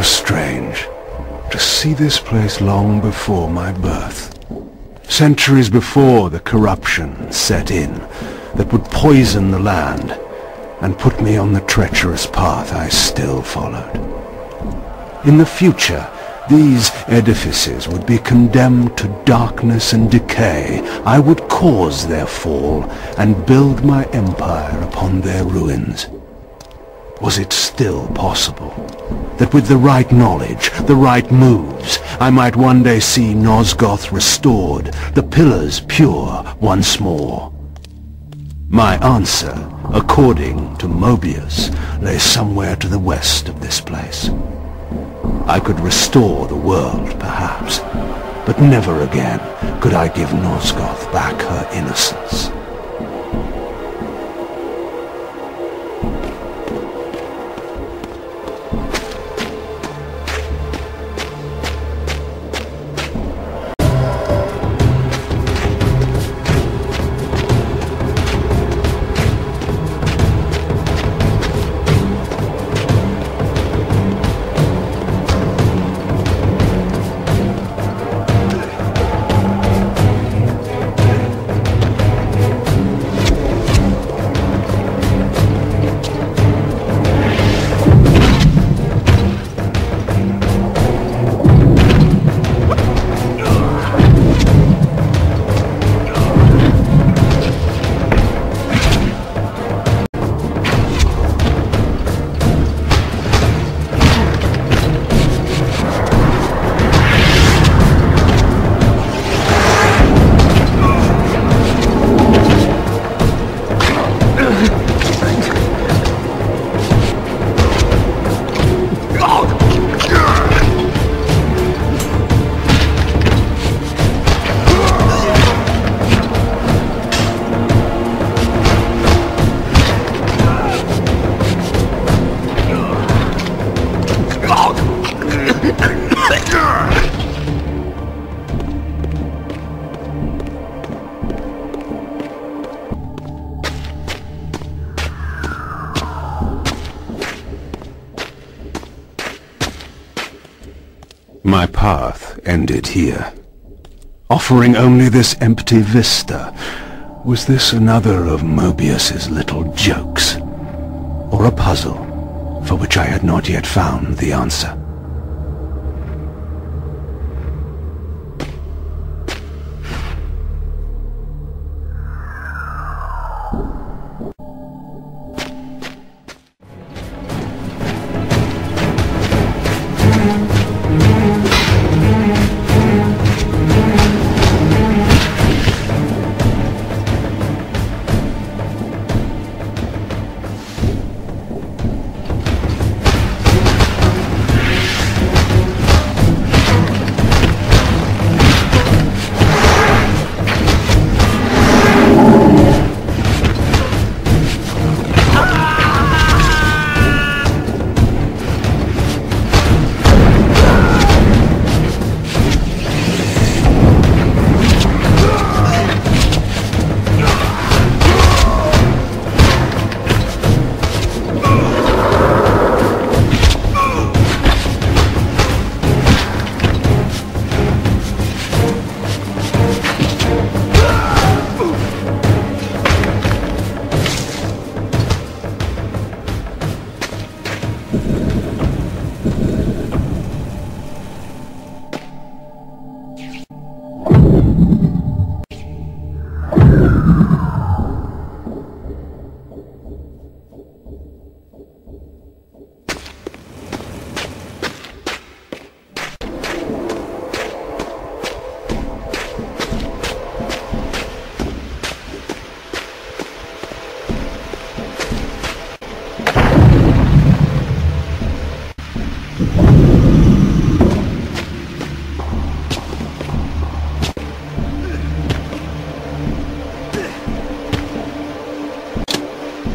How strange to see this place long before my birth. Centuries before the corruption set in that would poison the land and put me on the treacherous path I still followed. In the future, these edifices would be condemned to darkness and decay. I would cause their fall and build my empire upon their ruins. Was it still possible that with the right knowledge, the right moves, I might one day see Nosgoth restored, the pillars pure once more? My answer, according to Mobius, lay somewhere to the west of this place. I could restore the world, perhaps, but never again could I give Nosgoth back her innocence. My path ended here, offering only this empty vista. Was this another of Mobius's little jokes? Or a puzzle for which I had not yet found the answer?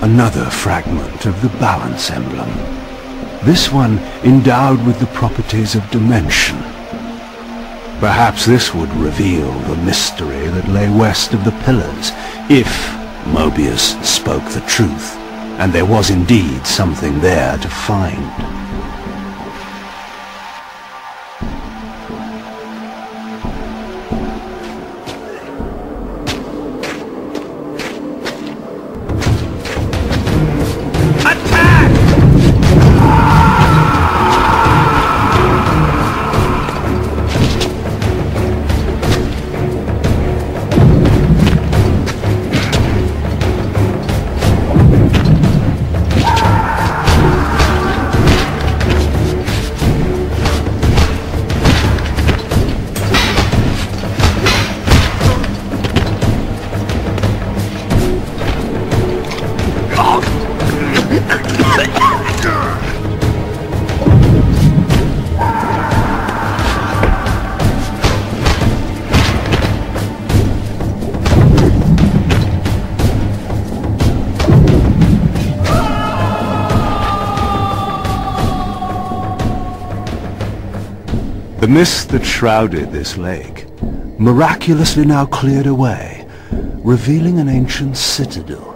Another fragment of the Balance Emblem. This one endowed with the properties of dimension. Perhaps this would reveal the mystery that lay west of the pillars, if Mobius spoke the truth, and there was indeed something there to find. The mist that shrouded this lake miraculously now cleared away, revealing an ancient citadel.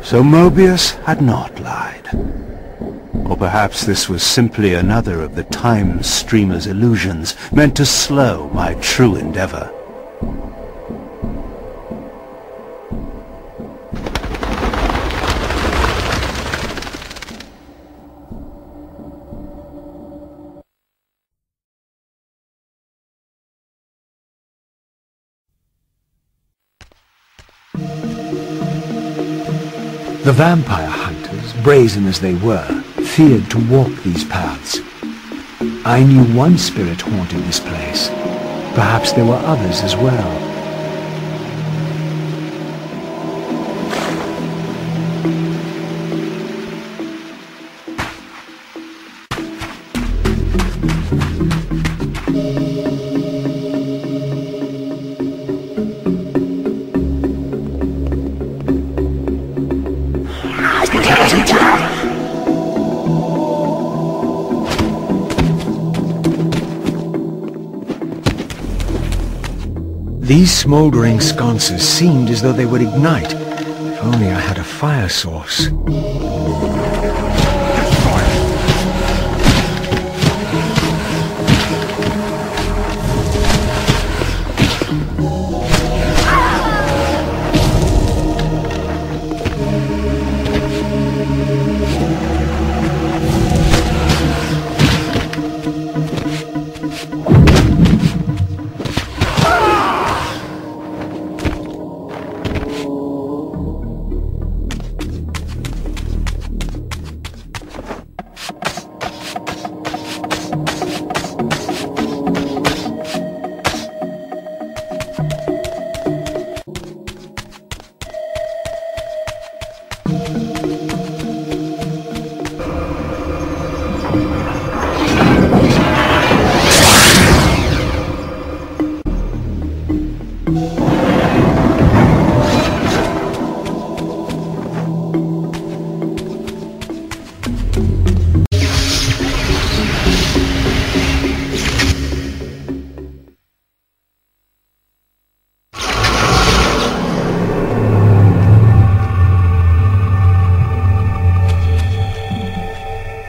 So Mobius had not lied. Or perhaps this was simply another of the time streamer's illusions meant to slow my true endeavor. The vampire hunters, brazen as they were, feared to walk these paths. I knew one spirit haunted this place. Perhaps there were others as well. These smoldering sconces seemed as though they would ignite, if only I had a fire source.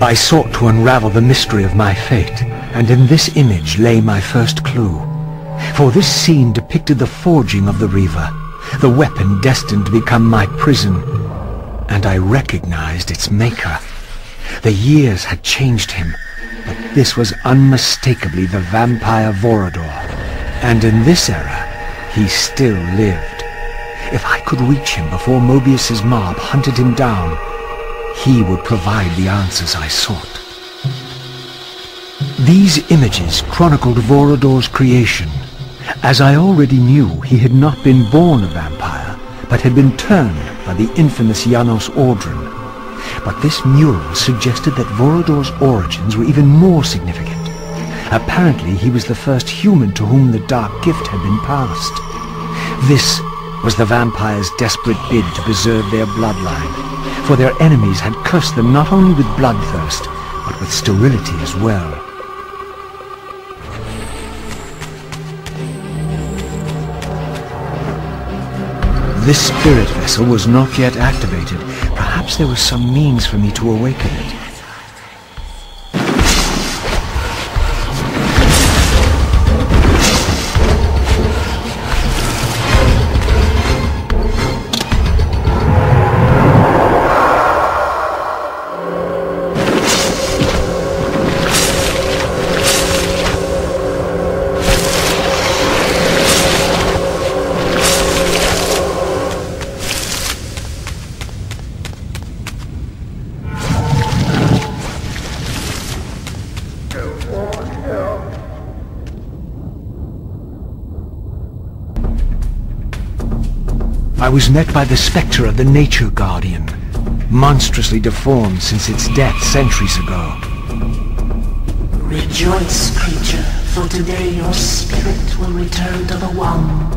I sought to unravel the mystery of my fate, and in this image lay my first clue. For this scene depicted the forging of the Reaver, the weapon destined to become my prison, and I recognized its maker. The years had changed him, but this was unmistakably the vampire Vorador, and in this era he still lived. If I could reach him before Mobius's mob hunted him down, he would provide the answers I sought. These images chronicled Vorador's creation. As I already knew, he had not been born a vampire, but had been turned by the infamous Janos Audron. But this mural suggested that Vorador's origins were even more significant. Apparently, he was the first human to whom the dark gift had been passed. This was the vampire's desperate bid to preserve their bloodline, for their enemies had cursed them not only with bloodthirst, but with sterility as well. This spirit vessel was not yet activated. Perhaps there was some means for me to awaken it. I was met by the spectre of the Nature Guardian, monstrously deformed since its death centuries ago. Rejoice, creature, for today your spirit will return to the One.